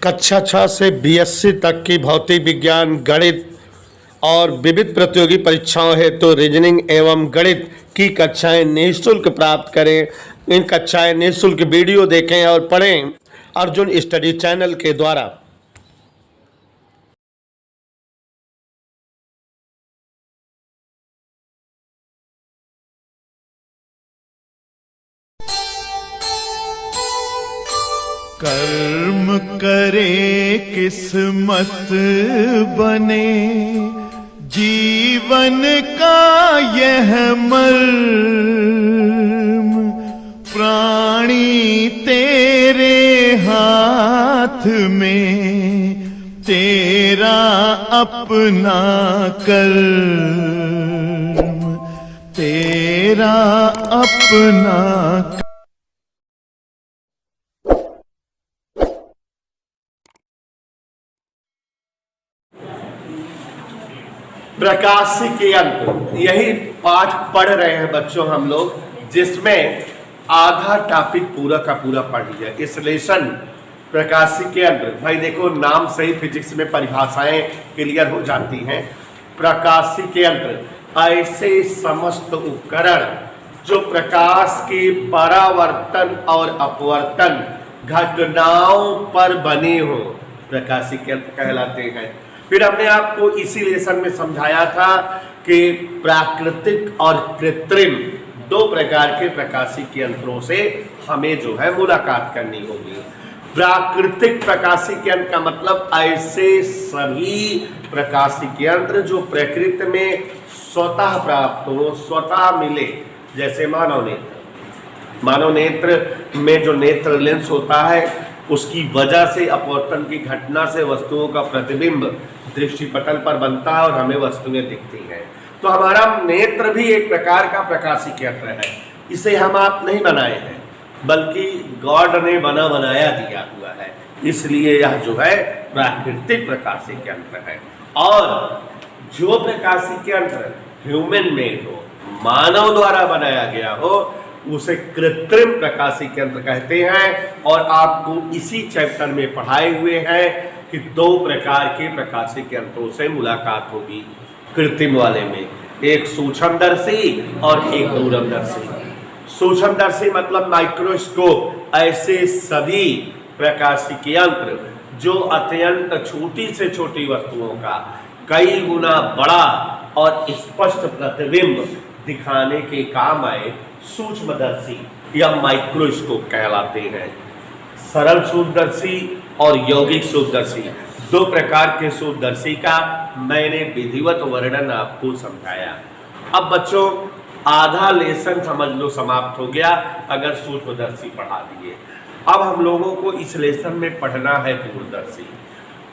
कक्षा 6 से बीएससी तक की भौतिक विज्ञान, गणित और विविध प्रतियोगी परीक्षाओं हेतु रीजनिंग एवं गणित की कक्षाएं निःशुल्क प्राप्त करें। इन कक्षाएं निःशुल्क वीडियो देखें और पढ़ें अर्जुन स्टडी चैनल के द्वारा। कर्म करे किस्मत बने, जीवन का यह मर्म, प्राणी तेरे हाथ में, तेरा अपना कर्म, तेरा अपना। प्रकाशिकी यंत्र, यही पाठ पढ़ रहे हैं बच्चों हम लोग, जिसमें आधा टॉपिक पूरा का पूरा पढ़ लिया। इस लेसन प्रकाशिकी यंत्र, भाई देखो नाम से ही फिजिक्स में परिभाषाएं क्लियर हो जाती हैं। प्रकाशिकी यंत्र ऐसे समस्त उपकरण जो प्रकाश की परावर्तन और अपवर्तन घटनाओं पर बने हो, प्रकाशिकी यंत्र कहलाते हैं। फिर हमने आपको इसी लेसन में समझाया था कि प्राकृतिक और कृत्रिम दो प्रकार के प्रकाशिकी यंत्रों से हमें जो है मुलाकात करनी होगी। प्राकृतिक प्रकाशिकी यंत्र का मतलब ऐसे सभी प्रकाशिकी यंत्र जो प्रकृति में स्वतः प्राप्त हो, स्वतः मिले, जैसे मानव नेत्र में जो नेत्र लेंस होता है उसकी वजह से अपवर्तन की घटना से वस्तुओं का प्रतिबिंब दृष्टिपटल पर बनता है और हमें वस्तुएं दिखती हैं। तो हमारा नेत्र भी एक प्रकार का प्रकाशिकी यंत्र है। इसे हम आप नहीं बनाए हैं, बल्कि गॉड ने बनाया दिया हुआ है, इसलिए यह जो है प्राकृतिक प्रकाशिकी यंत्र है। और जो प्रकाशिकी यंत्र ह्यूमन मेड हो, मानव द्वारा बनाया गया हो, उसे कृत्रिम प्रकाशिकी यंत्र कहते हैं। और आपको इसी चैप्टर में पढ़ाए हुए हैं कि दो प्रकार के प्रकाशिकी यंत्रों से मुलाकात होगी कृत्रिम वाले में, एक सूक्ष्मदर्शी और एक दूरदर्शी। सूक्ष्मदर्शी मतलब माइक्रोस्कोप, ऐसे सभी प्रकाशिकी यंत्र जो अत्यंत छोटी से छोटी वस्तुओं का कई गुना बड़ा और स्पष्ट प्रतिबिंब दिखाने के काम आए, सूक्ष्मदर्शी या माइक्रोस्कोप कहलाते हैं। सरल सूक्ष्मदर्शी और यौगिक सूक्ष्मदर्शी, दो प्रकार के सूक्ष्मदर्शी का मैंने विधिवत वर्णन आपको समझाया। अब बच्चों आधा लेसन समझ लो समाप्त हो गया अगर सूक्ष्मदर्शी पढ़ा दिए। अब हम लोगों को इस लेसन में पढ़ना है दूरदर्शी।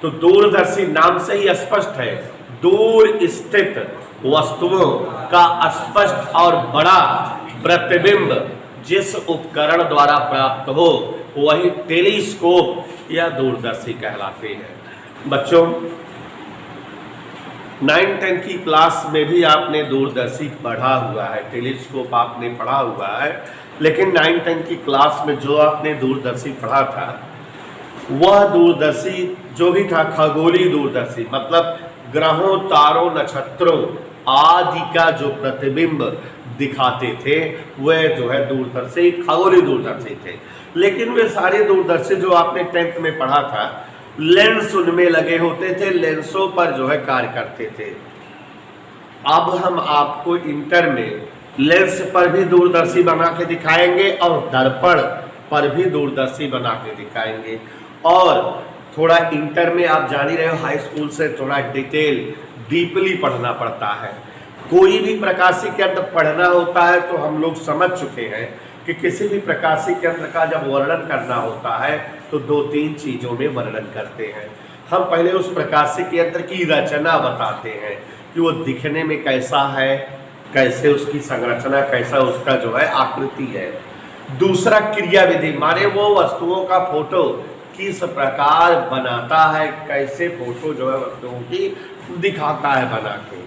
तो दूरदर्शी नाम से ही स्पष्ट है, दूर स्थित वस्तुओं का स्पष्ट और बड़ा प्रतिबिंब जिस उपकरण द्वारा प्राप्त हो वही टेलीस्कोप या दूरदर्शी कहलाते हैं। बच्चों 9-10 की क्लास में भी आपने दूरदर्शी पढ़ा हुआ है, टेलीस्कोप आपने पढ़ा हुआ है, लेकिन 9-10 की क्लास में जो आपने दूरदर्शी पढ़ा था वह दूरदर्शी जो भी था खगोलीय दूरदर्शी, मतलब ग्रहों, तारों, नक्षत्रों आदि का जो प्रतिबिंब दिखाते थे वह जो है दूरदर्शी खगोलीय दूरदर्शी थे। लेकिन वे सारे दूरदर्शी जो आपने 10th में पढ़ा था, लेंस उनमें लगे होते थे, लेंसों पर जो है कार्य करते थे। अब हम आपको इंटर में लेंस पर भी दूरदर्शी बना के दिखाएंगे और दर्पण पर भी दूरदर्शी बना के दिखाएंगे। और थोड़ा इंटर में आप जान ही रहे हो, हाई स्कूल से थोड़ा डिटेल डीपली पढ़ना पड़ता है। कोई भी प्रकाशिकी यंत्र पढ़ना होता है तो हम लोग समझ चुके हैं कि किसी भी प्रकाशिकी यंत्र का जब वर्णन करना होता है तो 2-3 चीज़ों में वर्णन करते हैं। हम पहले उस प्रकाशिकी यंत्र की रचना बताते हैं कि वो दिखने में कैसा है, कैसे उसकी संरचना, कैसा उसका जो है आकृति है। दूसरा क्रियाविधि, माने वो वस्तुओं का फोटो किस प्रकार बनाता है, कैसे फोटो जो है वस्तुओं की दिखाता है बना के।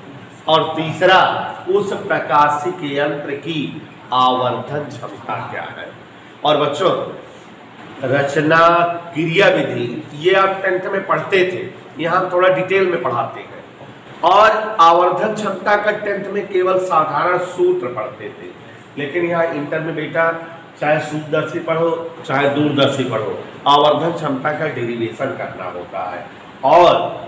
और तीसरा उस प्रकाशिकी यंत्र की आवर्धन क्षमता क्या है। और बच्चों रचना, क्रिया विधि, ये आप 10th में पढ़ते थे, यहाँ थोड़ा डिटेल में पढ़ाते हैं। और आवर्धन क्षमता का 10th में केवल साधारण सूत्र पढ़ते थे, लेकिन यहाँ इंटर में बेटा चाहे सूत्रदर्शी पढ़ो चाहे दूरदर्शी पढ़ो, आवर्धन क्षमता का डेरिवेशन करना होता है। और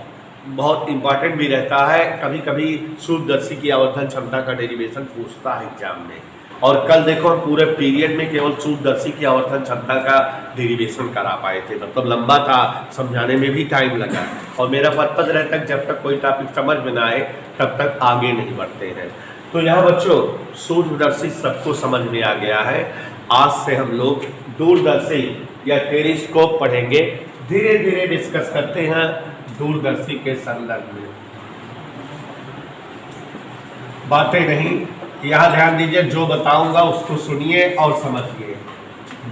बहुत इंपॉर्टेंट भी रहता है, कभी कभी सूत्रदर्शी की आवर्धन क्षमता का डेरिवेशन पूछता है एग्जाम में। और कल देखो हम पूरे पीरियड में केवल सूत्रदर्शी की आवर्धन क्षमता का डेरिवेशन करा पाए थे, मतलब लंबा था, समझाने में भी टाइम लगा। और मेरा पर्पज रहता है जब तक कोई टॉपिक समझ में ना आए तब तक आगे नहीं बढ़ते हैं। तो यहाँ बच्चों सूत्रदर्शी सबको समझ में आ गया है। आज से हम लोग दूरदर्शी या टेलीस्कोप पढ़ेंगे, धीरे धीरे डिस्कस करते हैं दूरदर्शी के संदर्भ में। बातें नहीं, यहाँ ध्यान दीजिए, जो बताऊंगा उसको सुनिए और समझिए।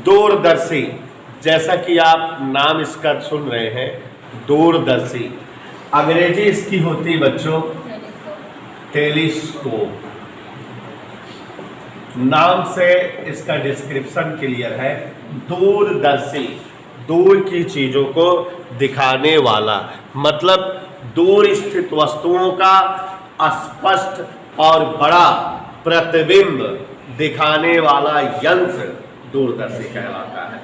दूरदर्शी, जैसा कि आप नाम इसका सुन रहे हैं, दूरदर्शी, अंग्रेजी इसकी होती बच्चों टेलीस्कोप। नाम से इसका डिस्क्रिप्शन क्लियर है, दूरदर्शी, दूर की चीजों को दिखाने वाला, मतलब दूर स्थित वस्तुओं का स्पष्ट और बड़ा प्रतिबिंब दिखाने वाला यंत्र दूरदर्शी कहलाता है।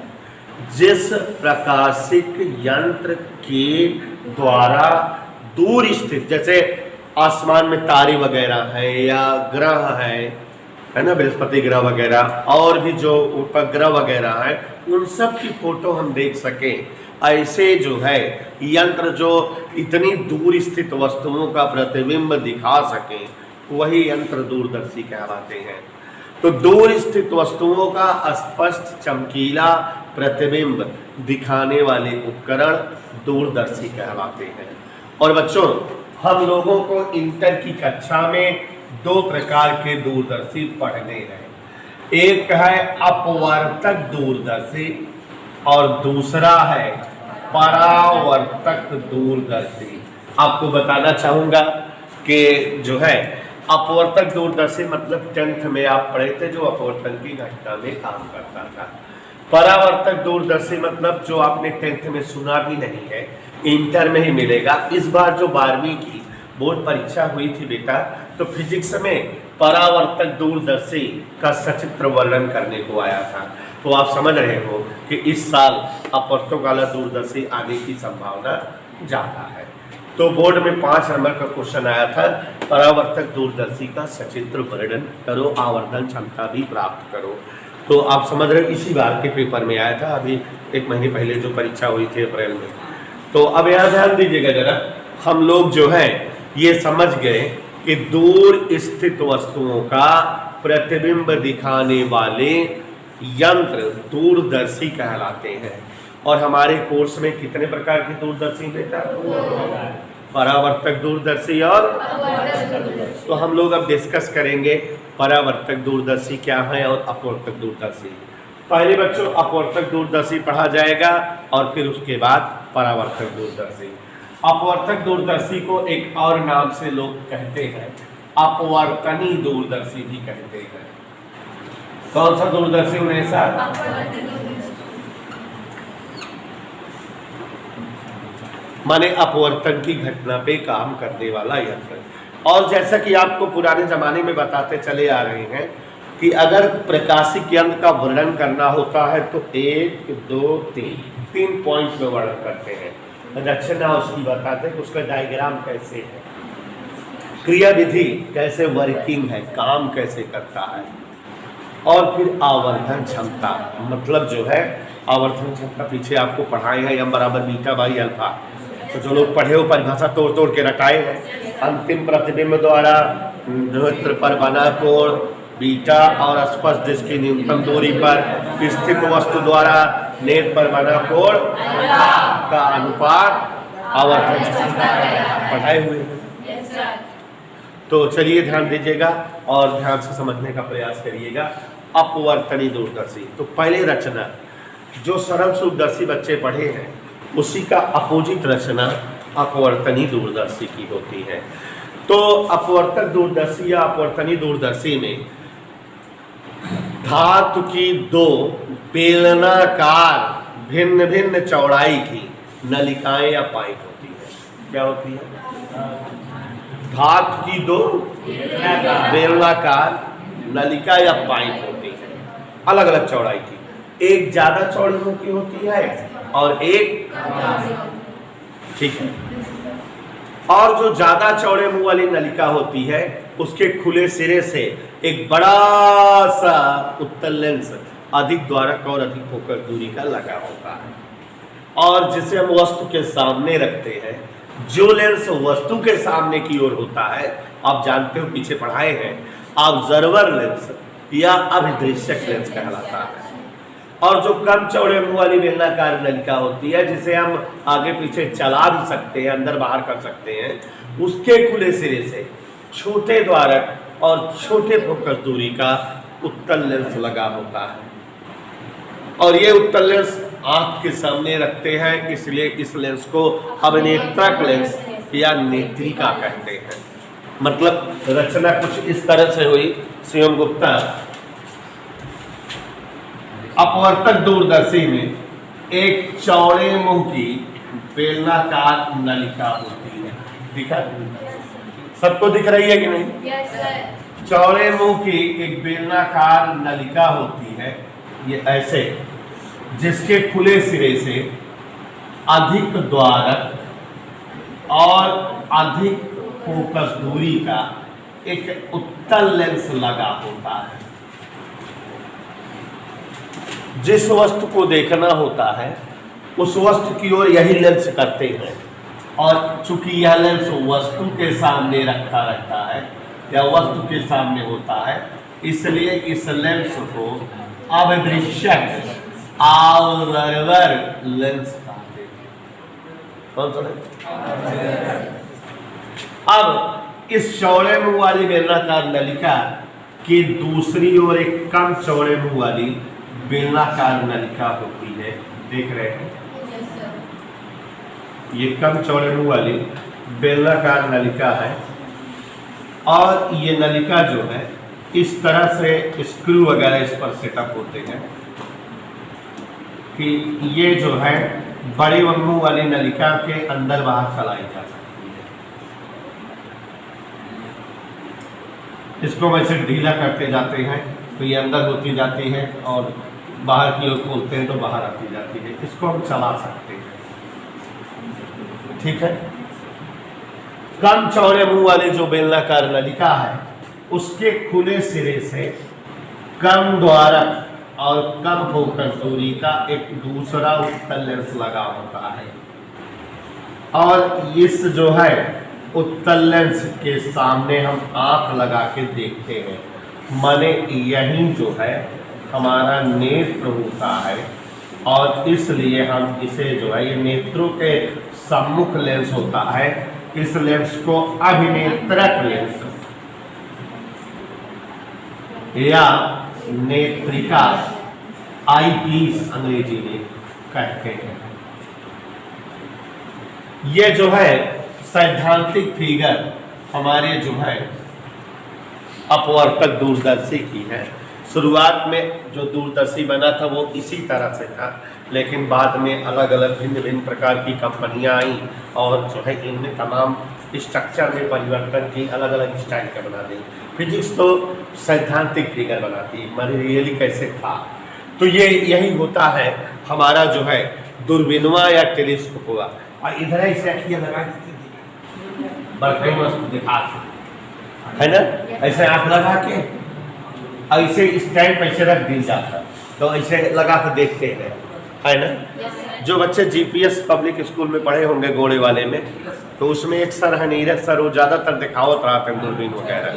जिस प्रकाशिक यंत्र के द्वारा दूर स्थित, जैसे आसमान में तारे वगैरह हैं या ग्रह है ना, बृहस्पति ग्रह वगैरह, और भी जो उपग्रह वगैरह हैं, उन सब की फोटो हम देख सकें, ऐसे जो है यंत्र जो इतनी दूर स्थित वस्तुओं का प्रतिबिंब दिखा सकें, वही यंत्र दूरदर्शी कहलाते हैं। तो दूर स्थित वस्तुओं का स्पष्ट चमकीला प्रतिबिंब दिखाने वाले उपकरण दूरदर्शी कहलाते हैं। और बच्चों, हम लोगों को इंटर की कक्षा में 2 प्रकार के दूरदर्शी पढ़ने हैं। एक है अपवर्तक दूरदर्शी और दूसरा है परावर्तक दूरदर्शी। आपको बताना चाहूंगा कि जो है अपवर्तक दूरदर्शी मतलब 10th में आप पढ़े थे, जो अपवर्तन की घटना में काम करता था। परावर्तक दूरदर्शी मतलब जो आपने 10th में सुना भी नहीं है, इंटर में ही मिलेगा। इस बार जो 12वीं की बोर्ड परीक्षा हुई थी बेटा, तो फिजिक्स में परावर्तक दूरदर्शी का सचित्र वर्णन करने को आया था। तो आप समझ रहे हो कि इस साल अपवर्तक वाला दूरदर्शी आने की संभावना ज़्यादा है। तो बोर्ड में 5 नंबर का क्वेश्चन आया था, परावर्तक दूरदर्शी का सचित्र वर्णन करो, आवर्धन क्षमता भी प्राप्त करो। तो आप समझ रहे हो, इसी बार के पेपर में आया था, अभी 1 महीने पहले जो परीक्षा हुई थी अप्रैल में। तो अब यहाँ ध्यान दीजिएगा जरा, हम लोग जो है ये समझ गए कि दूर स्थित वस्तुओं का प्रतिबिंब दिखाने वाले यंत्र दूरदर्शी कहलाते हैं। और हमारे कोर्स में कितने प्रकार की दूरदर्शी बेटा? परावर्तक दूरदर्शी और तो हम लोग अब डिस्कस करेंगे परावर्तक दूरदर्शी क्या है और अपवर्तक दूरदर्शी। पहले बच्चों अपवर्तक दूरदर्शी पढ़ा जाएगा और फिर उसके बाद परावर्तक दूरदर्शी। अपवर्तक दूरदर्शी को एक और नाम से लोग कहते हैं अपवर्तनी दूरदर्शी भी कहते हैं। कौन सा दूरदर्शी उन्हें माने अपवर्तन की घटना पे काम करने वाला यंत्र। और जैसा कि आपको पुराने जमाने में बताते चले आ रहे हैं कि अगर प्रकाशिक यंत्र का वर्णन करना होता है तो 1 2 3 पॉइंट में वर्णन करते हैं। रचना उसकी बताते हैं कि उसका डायग्राम कैसे है, क्रिया विधि कैसे वर्किंग है, काम कैसे करता है, और फिर आवर्धन क्षमता, मतलब जो है आवर्धन क्षमता पीछे आपको पढ़ाए हैं m बराबर बीटा बाई अल्फा। तो जो लोग पढ़े हो परिभाषा तोड़ तोड़ के रटाए हैं। अंतिम प्रतिबिंब द्वारा नेत्र पर बना कोण बीटा और स्पष्ट डिस्क की न्यूनतम दूरी पर स्थित वस्तु द्वारा नेत्र पर बना कोण का अनुपात आवर्धन क्षमता पढ़ाए हुए हैं। तो चलिए ध्यान दीजिएगा और ध्यान से समझने का प्रयास करिएगा। अपवर्तनी दूरदर्शी, तो पहले रचना जो सरल सूत्रदर्शी बच्चे पढ़े हैं उसी का अपोजिट रचना अपवर्तनी दूरदर्शी की होती है। तो अपवर्तक दूरदर्शी या अपवर्तनी दूरदर्शी में धातु की 2 बेलनाकार भिन्न भिन्न चौड़ाई की नलिकाएं या पाइप होती है। क्या होती है? धातु की दो बेलनाकार नलिका या पाइप होती है, अलग अलग चौड़ाई की। एक ज्यादा चौड़ी मुंह की होती है और एक, ठीक है। और जो ज्यादा चौड़े मुंह वाली नलिका होती है उसके खुले सिरे से एक बड़ा सा उत्तल लेंस अधिक द्वारक और अधिक फोकस दूरी का लगा होता है, और जिसे हम वस्तु के सामने रखते हैं। जो लेंस वस्तु के सामने की ओर होता है, आप जानते हो, पीछे पढ़ाए हैं, ऑब्जर्वर लेंस या अभिदृश्यक लेंस कहलाता है। और जो कम चौड़े मुंह वाली बेलनाकार नलिका होती है, जिसे हम आगे पीछे चला भी सकते हैं, अंदर बाहर कर सकते हैं, उसके खुले सिरे से छोटे द्वारक और छोटे फोकस दूरी का उत्तल लेंस लगा होता है। और ये उत्तल लेंस आंख के सामने रखते हैं, इसलिए इस लेंस को अभिनेत्रक लेंस या नेत्रिका कहते हैं। मतलब रचना कुछ इस तरह से हुई। शिवम गुप्ता, अपवर्तक दूरदर्शी में एक चौड़े मुंह की बेलनाकार नलिका होती है। दिखा? सबको दिख रही है कि नहीं? Yes, sir. चौड़े मुंह की एक बेलनाकार नलिका होती है, ये ऐसे, जिसके खुले सिरे से अधिक द्वारक और अधिक फोकस दूरी का एक उत्तल लेंस लगा होता है। जिस वस्तु को देखना होता है उस वस्तु की ओर यही लेंस करते हैं, और चूंकि यह लेंस वस्तु के सामने रखा रहता है या वस्तु के सामने होता है, इसलिए इस लेंस को अभिदृश्यक ऑब्जर्वर लेंस कहते हैं। कौन सा लेंस? अब इस चौड़े मुंह वाली बेलनाकार नलिका की दूसरी ओर एक कम चौड़े मुंह वाली बेलनाकार नलिका होती है। देख रहे हैं? Yes, sir. ये कम चौड़े मुंह वाली बेलनाकार नलिका है, और ये नलिका जो है इस तरह से स्क्रू वगैरह इस पर सेटअप होते हैं कि ये जो है बड़ी मुंह वाली नलिका के अंदर बाहर चलाई जा सकती है। इसको वैसे ढीला करते जाते हैं तो ये अंदर होती जाती है, और बाहर की ओर खोलते हैं तो बाहर आती जाती है। इसको हम चला सकते हैं, ठीक है। कम चौड़े मुंह वाली जो बेलनाकार नलिका है उसके खुले सिरे से कम द्वारक और कम फोकस दूरी का एक दूसरा उत्तल लेंस लगा होता है, और इस जो है उत्तल लेंस के सामने हम आंख लगा के देखते हैं। माने यही जो है हमारा नेत्र होता है, और इसलिए हम इसे जो है, ये नेत्रों के सम्मुख लेंस होता है, इस लेंस को अभिनेत्रक लेंस या नेत्रिका, आई पीस अंग्रेजी में कहते हैं। ये जो है सैद्धांतिक फिगर हमारे जो है अपवर्तक दूरदर्शी की है। शुरुआत में जो दूरदर्शी बना था वो इसी तरह से था, लेकिन बाद में अलग अलग भिन्न भिन्न प्रकार की कंपनियां आई और जो है इनने तमाम स्ट्रक्चर में परिवर्तन की, अलग अलग स्टाइल का बना दी। फिजिक्स तो सैद्धांतिक फिगर बनाती है, माने रियली कैसे था। तो ये यही होता है हमारा जो है दूरबीनवा या टेलीस्कोप हुआ, और इधर ऐसे आँखें लगा बड़े मस्त दिखा है ना, ऐसे आँख लगा के ऐसे स्टैंड पे ऐसे रख दी जाता, तो ऐसे लगा के देखते हैं, है ना। Yes, sir. जो बच्चे जीपीएस पब्लिक स्कूल में पढ़े होंगे गोड़े वाले में, तो उसमें एक सर है नीरज सर, वो ज़्यादातर दिखावत रहा था दूरबीन वगैरह,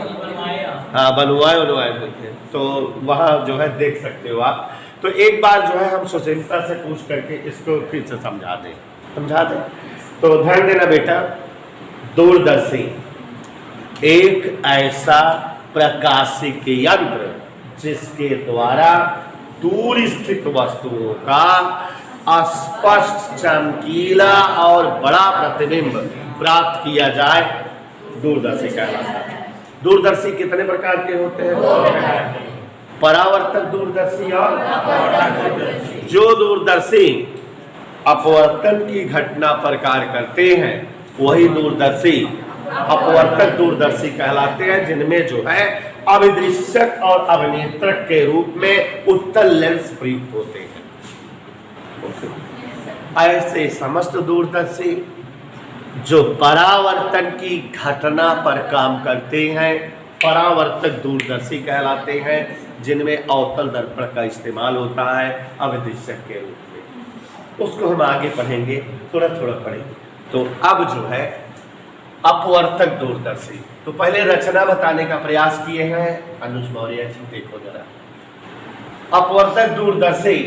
हाँ बनवाए हुए थे, तो वहाँ जो है देख सकते हो आप। तो एक बार जो है हम सुशीलता से पूछ करके इसको फिर से समझा दें। तो ध्यान देना बेटा, दूरदर्शी एक ऐसा प्रकाशिक यंत्र जिसके द्वारा दूर स्थित वस्तुओं का स्पष्ट, चमकीला और बड़ा प्रतिबिंब प्राप्त किया जाए, दूरदर्शी कहलाता है। दूरदर्शी कितने प्रकार के होते हैं? परावर्तक दूरदर्शी और जो दूरदर्शी अपवर्तन की घटना पर कार्य करते हैं वही दूरदर्शी अपवर्तक दूरदर्शी कहलाते हैं, जिनमें जो है अभिदृश्यक और अभिनेत्रक के रूप में उत्तल लेंस प्रयुक्त होते हैं। ऐसे समस्त दूरदर्शी जो परावर्तन की घटना पर काम करते हैं परावर्तक दूरदर्शी कहलाते हैं, जिनमें अवतल दर्पण का इस्तेमाल होता है अभिदृश्यक के रूप में। उसको हम आगे पढ़ेंगे, थोड़ा थोड़ा पढ़ेंगे। तो अब जो है अपवर्तक दूरदर्शी, तो पहले रचना बताने का प्रयास किए हैं अनुज मौर्य जी, देखो जरा। अपवर्तक दूरदर्शी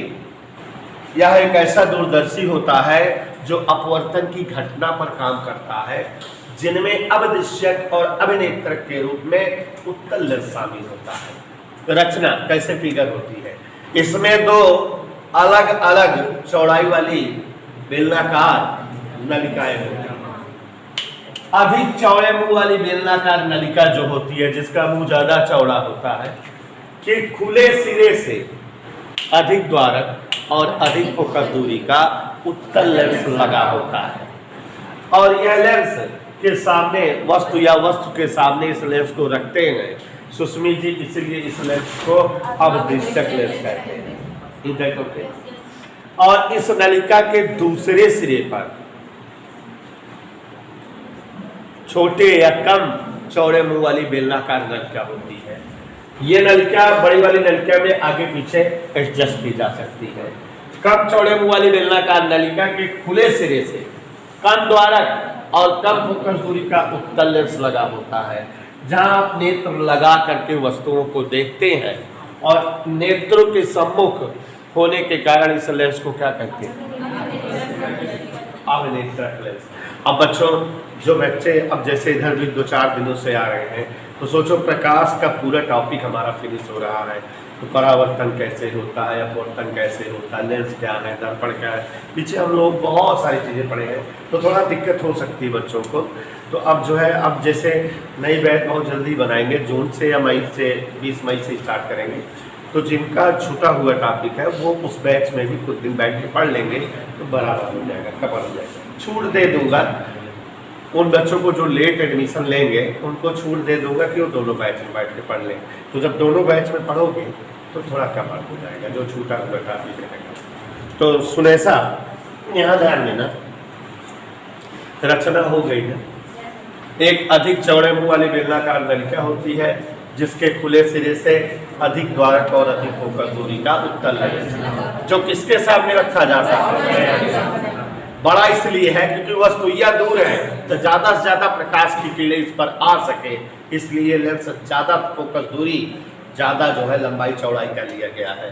यह एक ऐसा दूरदर्शी होता है जो अपवर्तन की घटना पर काम करता है, जिनमें अभिदृश्यक और अभिनेत्रक के रूप में उत्तल लेंस शामिल होता है। तो रचना कैसे फिगर होती है, इसमें दो अलग अलग चौड़ाई वाली बेलनाकार नलिकाएं होती हैं। अधिक चौड़े मुंह वाली बेलनाकार नलिका जो होती है, जिसका मुंह ज्यादा चौड़ा होता है, कि खुले सिरे से अधिक द्वारक और अधिक फोकस दूरी का उत्तल लेंस लगा होता है, और यह लेंस के सामने वस्तु या वस्तु के सामने इस लेंस को रखते हैं सुस्मी जी, इसलिए इस लेंस को अभिदृश्यक लेंस कहते हैं। और इस नलिका के दूसरे सिरे पर छोटे या कम चौड़े मुंह वाली बेलनाकार नलिका होती है। ये नलिका बड़ी वाली नलिका में आगे पीछे एडजस्ट की जा सकती है। कम चौड़े मुंह वाली बेलनाकार नलिका के खुले सिरे से कम द्वारक और कम फोकस दूरी का उत्तल लेंस लगा होता है, जहां आप नेत्र लगा करके वस्तुओं को देखते हैं, और नेत्रों के सम्मुख होने के कारण इस लेंस को क्या कहते हैं, अभिनेत्रक लेंस। अब बच्चों, जो बच्चे अब जैसे इधर भी 2-4 दिनों से आ रहे हैं, तो सोचो प्रकाश का पूरा टॉपिक हमारा फिनिश हो रहा है। तो परावर्तन कैसे होता है, अपवर्तन कैसे होता है, लेंस क्या है, दर्पण क्या है, पीछे हम लोग बहुत सारी चीज़ें पढ़े हैं, तो थोड़ा दिक्कत हो सकती है बच्चों को। तो अब जो है, अब जैसे नई बैच बहुत जल्दी बनाएंगे, जून से या मई से 20 मई से स्टार्ट करेंगे, तो जिनका छूटा हुआ टॉपिक है वो उस बैच में भी कुछ दिन बैठ के पढ़ लेंगे, तो बराबर हो जाएगा, कवर हो जाएगा। छूट दे दूंगा उन बच्चों को जो लेट एडमिशन लेंगे, उनको छूट दे दूंगा कि वो दोनों बैच में बैठ के पढ़ लें। तो जब दोनों बैच में पढ़ोगे तो थोड़ा कवर हो जाएगा जो छूटा हुआ टॉपिक रहेगा। तो सुनेसा, यहाँ ध्यान देना, रचना हो गई है। एक अधिक चौड़े मुंह वाली बेलनाकार नलिका होती है, जिसके खुले सिरे से अधिक द्वारक और अधिक फोकस दूरी का उत्तल लेंस, जो किसके सामने रखा जा सकता है। बड़ा इसलिए है क्योंकि वस्तुइया दूर है, तो ज्यादा से ज्यादा प्रकाश की किरणें इस पर आ सके, इसलिए लेंस ज्यादा फोकस दूरी, ज्यादा जो है लंबाई चौड़ाई का लिया गया है।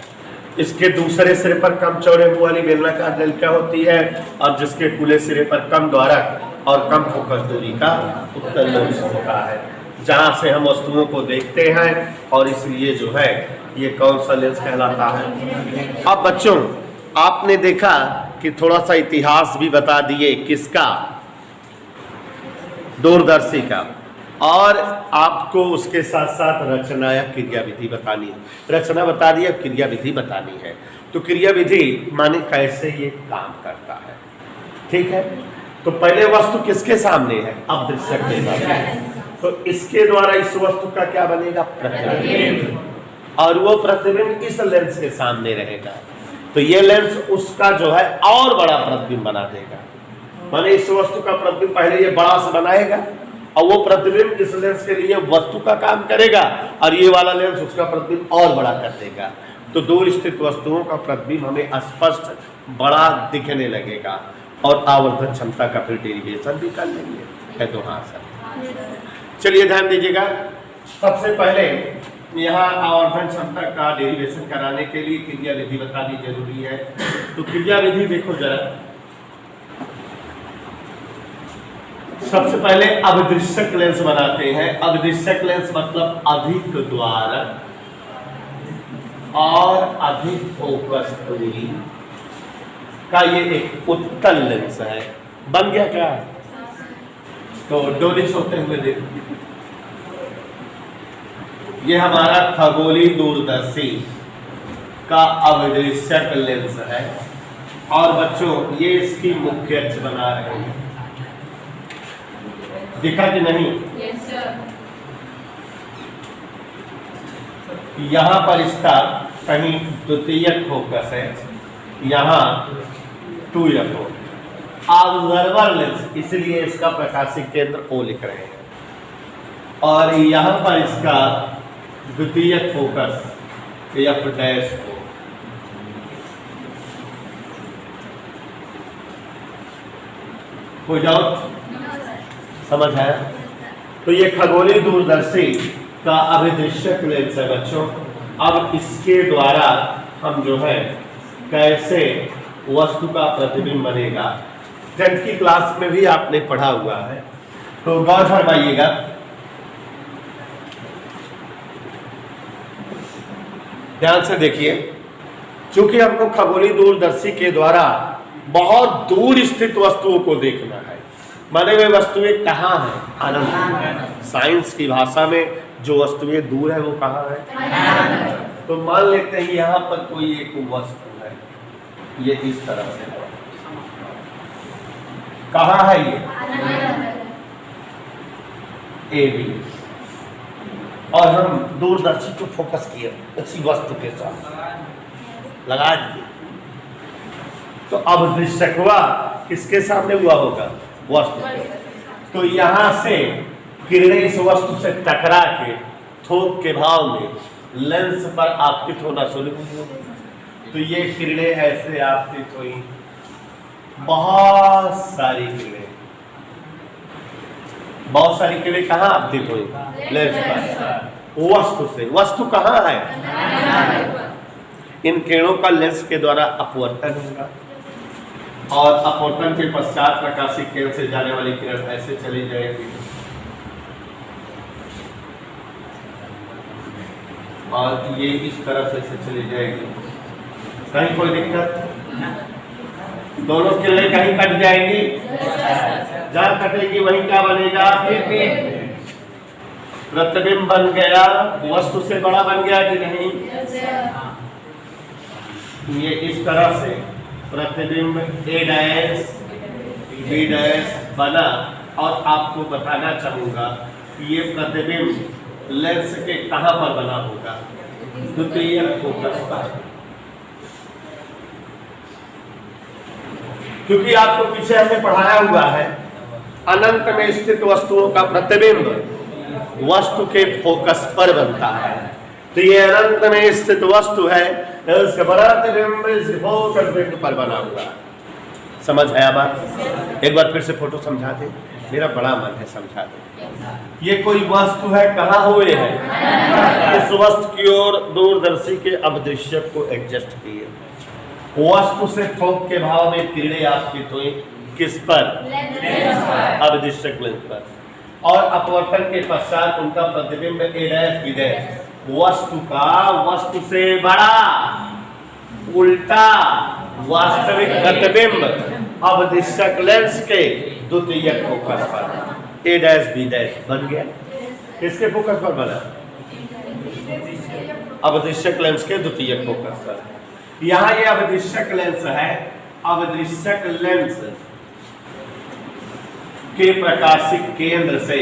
इसके दूसरे सिरे पर कम चौड़े मुंह वाली बेलनाकार नलिका होती है, और जिसके खुले सिरे पर कम द्वारक और कम फोकस दूरी का उत्तल लेंस होता है, जहां से हम वस्तुओं को देखते हैं, और इसलिए जो है ये कौन सा लेंस कहलाता है। अब बच्चों, आपने देखा कि थोड़ा सा इतिहास भी बता दिए, किसका, दूरदर्शी का, और आपको उसके साथ साथ रचना या क्रिया विधि बतानी है। रचना बता दी, अब क्रिया विधि बतानी है। तो क्रिया विधि माने कैसे ये काम करता है, ठीक है। तो पहले वस्तु किसके सामने है, अभिदृश्यक के सामने, तो इसके द्वारा इस वस्तु का क्या बनेगा, प्रतिबिंब, और वो प्रतिबिंब इस लेंस के सामने रहेगा। तो ये लेंस उसका जो है और बड़ा प्रतिबिंब बना देगा, माने इस वस्तु का प्रतिबिंब पहले ये बड़ा सा बनाएगा, और वो प्रतिबिंब इस लेंस के लिए वस्तु का काम करेगा, और ये वाला लेंस उसका प्रतिबिंब और बड़ा कर देगा। तो दूर स्थित वस्तुओं का प्रतिबिंब हमें स्पष्ट बड़ा दिखने लगेगा, और आवर्धन क्षमता का फिर डेरिवेशन भी कर लेंगे, है तो हाँ सर। चलिए ध्यान दीजिएगा, सबसे पहले यहाँ आवर्धन क्षमता का डेरिवेशन कराने के लिए क्रिया विधि बतानी जरूरी है। तो क्रिया विधि देखो जरा, सबसे पहले अभिदृश्यक लेंस बनाते हैं। अभिदृश्यक लेंस मतलब अधिक द्वारक और अधिक फोकस दूरी का ये एक उत्तल लेंस है। बन गया क्या, तो डोलिश होते हुए देखिए, ये हमारा खगोलीय दूरदर्शी का अभिदृश्यक लेंस है। और बच्चों ये इसकी मुख्य अक्ष बना रहे हैं, दिखा कि नहीं? Yes, sir. यहाँ पर इसका कहीं द्वितीयक फोकस है, यहाँ टूयक हो, ऑब्जर्वर लेंस, इसलिए इसका प्रकाशिक केंद्र O लिख रहे हैं। और यहाँ पर इसका द्वितीयक फोकस F डैश हो। कोई डाउट? समझ आया? तो ये खगोलीय दूरदर्शी का अभिदृश्यक लेंस है बच्चों। अब इसके द्वारा हम जो है कैसे वस्तु का प्रतिबिंब बनेगा, 10th की क्लास में भी आपने पढ़ा हुआ है, तो गौर फरमाइएगा। ध्यान से देखिए, चूंकि हमको खगोलीय दूरदर्शी के द्वारा बहुत दूर स्थित वस्तुओं को देखना है, माने वे वस्तुएं कहाँ हैं? अनंत में। साइंस की भाषा में जो वस्तुएं दूर है वो कहाँ है? तो मान लेते हैं यहाँ पर कोई एक वस्तु है, ये इस तरह से है, कहाँ है ये? ए बी, और हम दूरदर्शी को फोकस किए उसी वस्तु के साथ लगा दिए, तो अब दृश्य हुआ किसके सामने हुआ होगा? वस्तु के। तो यहाँ से किरणें इस वस्तु से टकरा के थोक के भाव में लेंस पर आपतित होना शुरू हुई। तो ये किरणें ऐसे आपतित हुई, बहुत सारी किरणें, बहुत सारी किरणें कहाँ आपतित हुई? लेंस पर, वस्तु से। वस्तु कहाँ है? इन किरणों का लेंस के द्वारा अपवर्तन होगा, और अपवर्तन के पश्चात प्रकाशीय केंद्र से जाने वाली किरण ऐसे चली जाएगी, और ये इस तरह से चली जाएगी। कहीं कोई दिक्कत? दोनों किरणें कहीं कट जाएंगी, जहाँ कटेगी वहीं क्या बनेगा? प्रतिबिंब बन गया, वस्तु से बड़ा बन गया कि नहीं? ये इस तरह से प्रतिबिंब A डैश B डैश बना, और आपको बताना चाहूंगा कि ये प्रतिबिंब लेंस के कहां पर बना होगा? द्वितीयक फोकस पर। क्योंकि आपको पीछे हमने पढ़ाया हुआ है, अनंत में स्थित वस्तुओं का प्रतिबिंब वस्तु के फोकस पर बनता है। तो ये अनंत में स्थित वस्तु है, उसका प्रतिबिंब इस फोकस बिंदु पर बना हुआ है। समझ आया बात? एक बार फिर से फोटो समझा दे, मेरा बड़ा मन है समझा दे। ये कोई वस्तु है, कहाँ हुए है? इस वस्तु की ओर दूरदर्शी के अभिदृश्यक को एडजस्ट किए, वस्तु से थोक के भाव में किरणें आपतित हुई, किस पर? अभिदृश्यक लेंस पर, और अपवर्तन के पश्चात उनका प्रतिबिंब A डैश B डैश वस्तु का वस्तु से बड़ा उल्टा वास्तविक प्रतिबिंब अभिदृश्यक लेंस के द्वितीयक फोकस पर A डैश B डैश बन गया। किसके फोकस पर बना? अभिदृश्यक लेंस के द्वितीयक फोकस पर। यहाँ ये अभिदृश्यक लेंस है, अभिदृश्यक लेंस के प्रकाशिक केंद्र से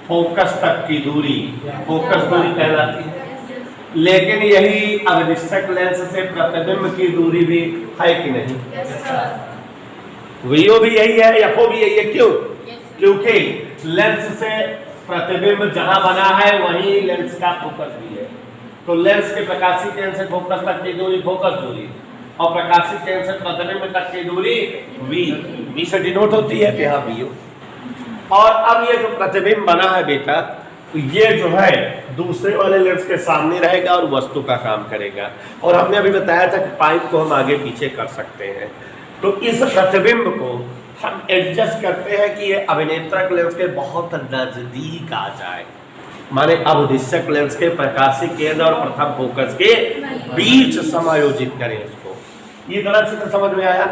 फोकस तक की दूरी फोकस दूरी कहलाती है। लेकिन यही अभिदृश्यक लेंस से प्रतिबिंब की दूरी भी है कि नहीं? वीओ भी यही है, एफओ भी यही है। क्यों? क्योंकि लेंस से प्रतिबिंब जहां बना है वहीं लेंस का फोकस भी है। तो लेंस के प्रकाशिक केंद्र से फोकस तक की दूरी फोकस दूरी, और प्रकाशिक केंद्र से प्रतिबिंब तक की दूरी वी से डिनोट होती है, यहाँ वीओ। और अब ये जो प्रतिबिंब बना है बेटा, ये जो है दूसरे वाले लेंस के सामने रहेगा और वस्तु का काम करेगा। और हमने अभी बताया था कि पाइप को हम आगे पीछे कर सकते हैं। तो इस प्रतिबिंब को हम एडजस्ट करते हैं कि ये अभिनेत्रक लेंस के बहुत नजदीक आ जाए, माने अभिदृश्यक लेंस के प्रकाशिक केंद्र और प्रथम फोकस के बीच समायोजित करें इसको। ये गलत से समझ में आया?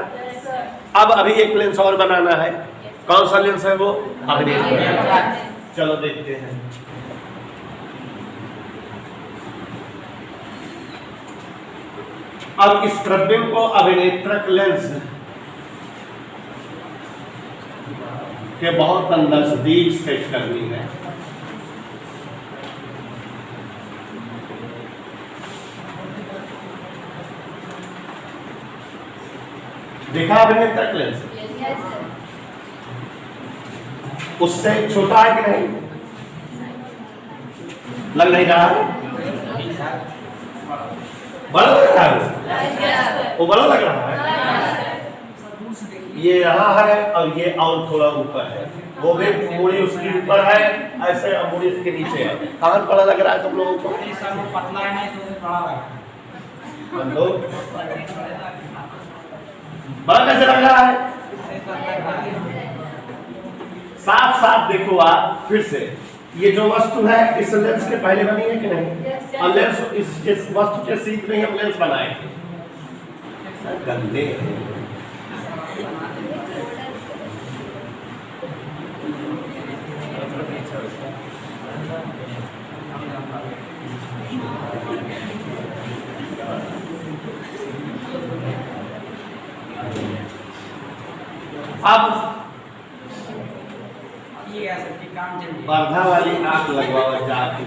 अब अभी एक लेंस और बनाना है। कौन सा लेंस है वो? अभिनेत्रक। चलो देखते हैं। अब इस प्रतिबिंब को अभिनेत्रक लेंस के बहुत नजदीक सेट करनी है। देखा अभिनेत्रक लेंस? Yes, sir. उससे छोटा है कि नहीं? लग नहीं रहा है? बड़ा लग रहा है? Yes, sir. वो बड़ा लग रहा है? Yes, sir. ये यहाँ है और ये और थोड़ा ऊपर है, वो भी मूड़ी उसकी ऊपर है, ऐसे मूड़ी उसके नीचे है। कहाँ बड़ा लग रहा है तुम लोगों को? पतला है ना, इसलिए बड़ा लग रहा है। बंदो, बड़ा कैसे लग रहा है? साफ साफ देखो आप फिर से, ये जो वस्तु है इस लेंस के पहले बनी है कि नहीं? और लेंस इस वस्तु के सीध में हम लेंस बनाए थे। गंदे हैं। अब ये ऐसे कि काम चल रही वर्धा वाली आंख लगवाओ जाके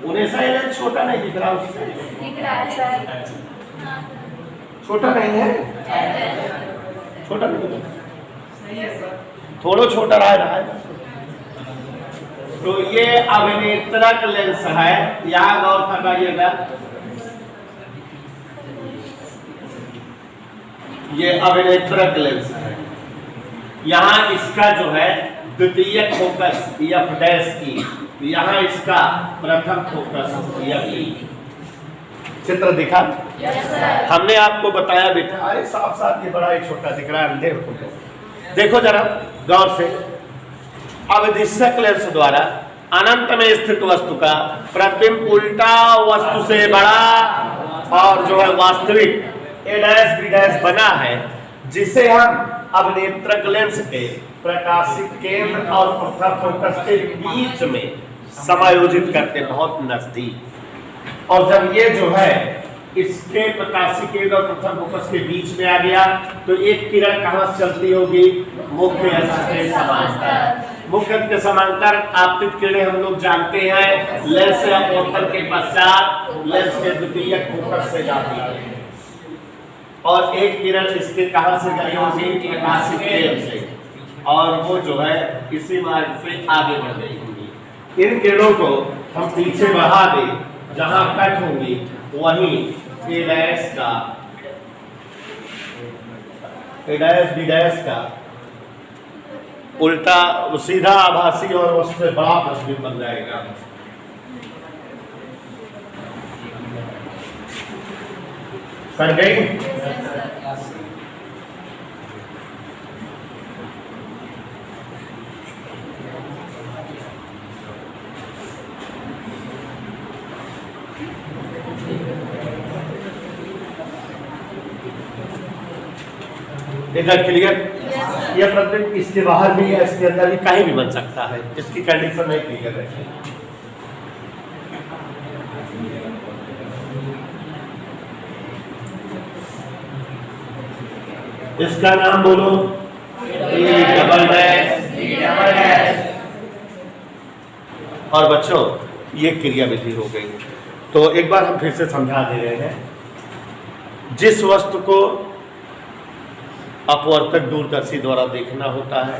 उन्हें सही लेंस छोटा नहीं दिख रहा उससे? दिख रहा है सर। छोटा नहीं है? छोटा नहीं है। सही है सर। थोड़ा छोटा रहा है। तो ये अभिनेत्रक लेंस है, यहाँ गौर फरमाइएगा। ये अभिनेत्रक लेंस है, यहाँ इसका जो है द्वितीयक फोकस F डैश की, यहाँ इसका प्रथम फोकस F ई। चित्र दिखा? Yes, sir. हमने आपको बताया बेटा, अरे साफ साफ ये बड़ा ही छोटा दिख रहा है अंधे को। देखो जरा गौर से, अविदिशक लेंस द्वारा अनंत में स्थित वस्तु का प्रतिबिंब उल्टा वस्तु से बड़ा और जो है वास्तविक A डैश B डैश बना है, जिसे हम अभिनेत्रक लेंस के प्रकाशिक केंद्र और प्रथम फोकस के बीच में समायोजित करते बहुत नजदीक। और जब ये जो है इसके प्रकाशिक केंद्र और प्रथम फोकस के बीच में आ गया, तो एक किरण कहाँ से चलती होगी? मुख्य अक्ष के समांतर। मुख्य अक्ष के समांतर आपतित किरणें हम लोग जानते हैं लेंस या अवतरण के पश्चात लेंस के द्वितीयक फोकस से जाती है, और एक किरण इसके कहां से गई होगी? प्रकाशिक केंद्र से, और वो जो है इसी मार्ग से आगे बढ़ गई होगी। इन किरणों को हम पीछे बढ़ा दें, जहां कट होंगी वहीं A डैश का A डैश B डैश का उल्टा सीधा आभासी और उससे बड़ा प्रतिबिंब बन जाएगा। कट गई? इधर क्लियर? यह प्रतिबिंब इसके बाहर भी है, इसके अंदर भी, कहीं भी बन सकता है, इसकी कंडीशन नहीं क्लियर है। इसका नाम बोलो, A डबल डैश। और बच्चों ये क्रिया विधि हो गई। तो एक बार हम फिर से समझा दे रहे हैं, जिस वस्तु को अपवर्तक दूरदर्शी द्वारा देखना होता है,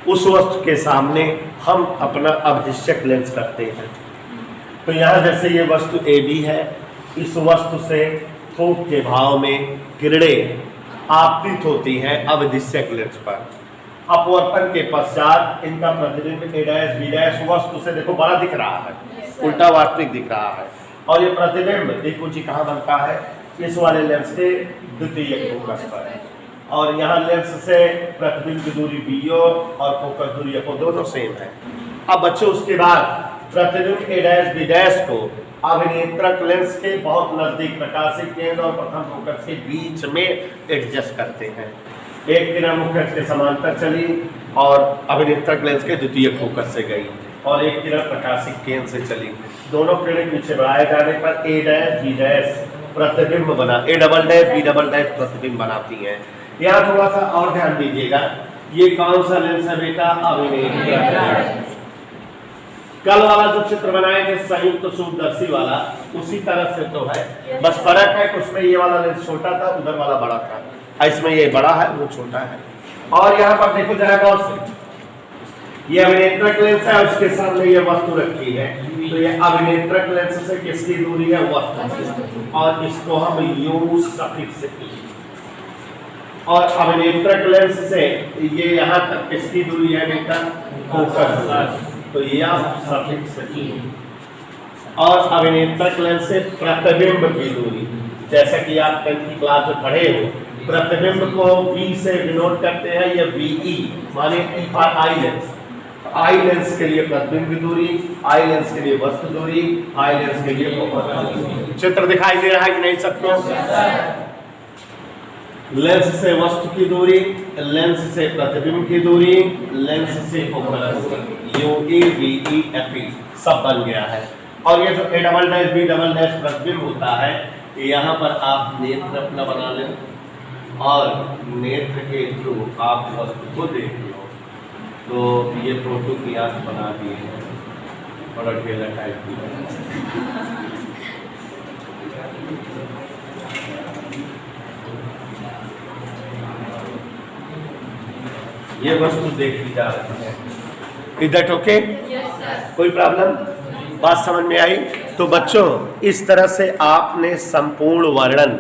उस वस्तु के सामने हम अपना अभिदिशक लेंस करते हैं। तो यहाँ जैसे ये वस्तु AB है, इस वस्तु से थोक के भाव में किरणें आपतित होती हैं अभिदिशक लेंस पर। अपवर्तन के पश्चात इनका प्रतिबिंब A डैश B डैश वस्तु से देखो बड़ा दिख रहा है, उल्टा वास्तविक दिख रहा है, और ये प्रतिबिंब देखो जी कहाँ बनता है? इस वाले लेंस के द्वितीयक फोकस पर, और यहाँ लेंस से प्रतिबिंब की दूरी BO और फोकस दूरी FO दोनों सेम है। अब बच्चों उसके बाद प्रतिबिंब A डैश B डैश को अभिनेत्रक लेंस के बहुत नजदीक प्रकाशिक केंद्र और प्रथम फोकस के बीच में एडजस्ट करते हैं। एक किरण मुख्य अक्ष के समांतर चली और अभिनेत्रक लेंस के द्वितीयक फोकस से गई, और एक किरण प्रकाशिक केंद्र से चली। दोनों किरण पीछे बढ़ाए जाने पर ए डैश बी डैश प्रतिबिंब बना, A double dash B double dash प्रतिबिंब बनाती हैं। यहाँ थोड़ा सा और ध्यान दीजिएगा, ये कौन सा लेंस है बेटा? अविनेत्र। कल वाला जो चित्र बनाए थे संयुक्त सूक्ष्मदर्शी वाला, उसी तरह से तो है, बस फर्क है कि उसमें ये वाला लेंस छोटा था, उधर वाला बड़ा था, इसमें ये बड़ा है वो छोटा है। और यहाँ पर देखो जरा गौर से, ये अभिनेत्रक लेंस है और उसके सामने ये वस्तु रखी है, तो ये अभिनेत्रक लेंस से किसकी दूरी है? वस्तु से, और इसको हम यू सफिक्स ई, और अभिनेत्रक लेंस से ये यहाँ तक किसकी दूरी है बेटा? फोकस, तो यह सफिक्स ई। और अभिनेत्रक लेंस से प्रतिबिंब की दूरी, जैसा कि आप 10th की क्लास में पढ़े हो, प्रतिबिंब को बी से डिनोट करते हैं, या बीई माने E for eye lens. Eye lens के लिए प्रतिबिंब की दूरी, आई लेंस के लिए वस्तु दूरी, आई लेंस के लिए फोकस दूरी। चित्र दिखाई दे रहा है कि नहीं सबको? लेंस से वस्तु की दूरी, लेंस से प्रतिबिंब की दूरी, लेंस से focus, U E B E F E सब बन गया है। और ये जो A double dash B double dash प्रतिबिंब होता है, यहाँ पर आप नेत्र अपना बना लें और नेत्र के थ्रू आप वस्तु को देख लो। तो ये फोटो की आंख बना दिए हैं, बड़ा ढेला टाइप की है। ये वस्तु देखी जा रही है, इधर ओके? कोई प्रॉब्लम? बात समझ में आई? तो बच्चों इस तरह से आपने संपूर्ण वर्णन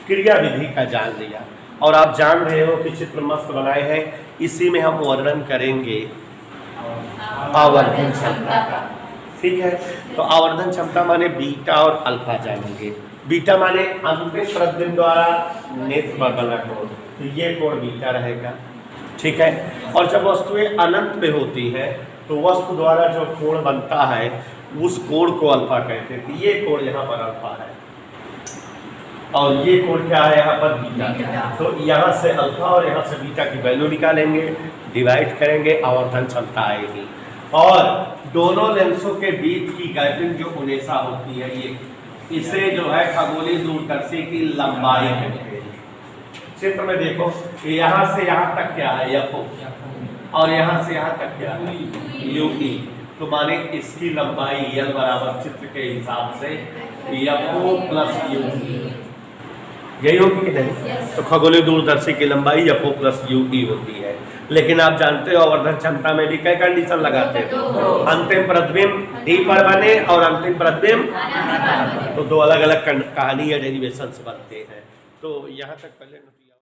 क्रिया विधि का जान लिया, और आप जान रहे हो कि चित्र मस्त बनाए हैं। इसी में हम वर्णन करेंगे आवर्धन क्षमता का, ठीक है? तो आवर्धन क्षमता माने बीटा और अल्फा जानेंगे। बीटा माने अंतिम प्रतिबिंब द्वारा नेत्र पर बना कोण, तो ये कोण बीटा रहेगा, ठीक है? और जब वस्तुएं अनंत पे होती है तो वस्तु द्वारा जो कोण बनता है उस कोण को अल्फा कहते हैं। ये कोण यहाँ पर अल्फा है और ये कोण क्या है? यहाँ पर बीटा। तो यहाँ से अल्फा और यहाँ से बीटा की वैल्यू निकालेंगे, डिवाइड करेंगे, आवर्धन क्षमता आएगी। और दोनों लेंसों के बीच की गैपिंग जो उनेसा होती है, ये इसे जो है खगोलीय दूरदर्शी की लंबाई कहते हैं। चित्र में देखो, यहाँ से यहाँ तक क्या है? एफ ओ, और यहाँ से यहाँ तक क्या है? यू ई। तो माने इसकी लंबाई यल बराबर चित्र के हिसाब से एफ ओ प्लस यू, यही होगी कि नहीं? तो खगोलीय दूरदर्शी की लंबाई F O plus U E होती है। लेकिन आप जानते हो आवर्धन क्षमता में भी कई कंडीशन लगाते हैं, अंतिम प्रतिबिंब डी पर बने और अंतिम प्रतिबिंब, तो दो अलग अलग कहानी या डेरिवेशन बनते हैं। तो यहाँ तक पहले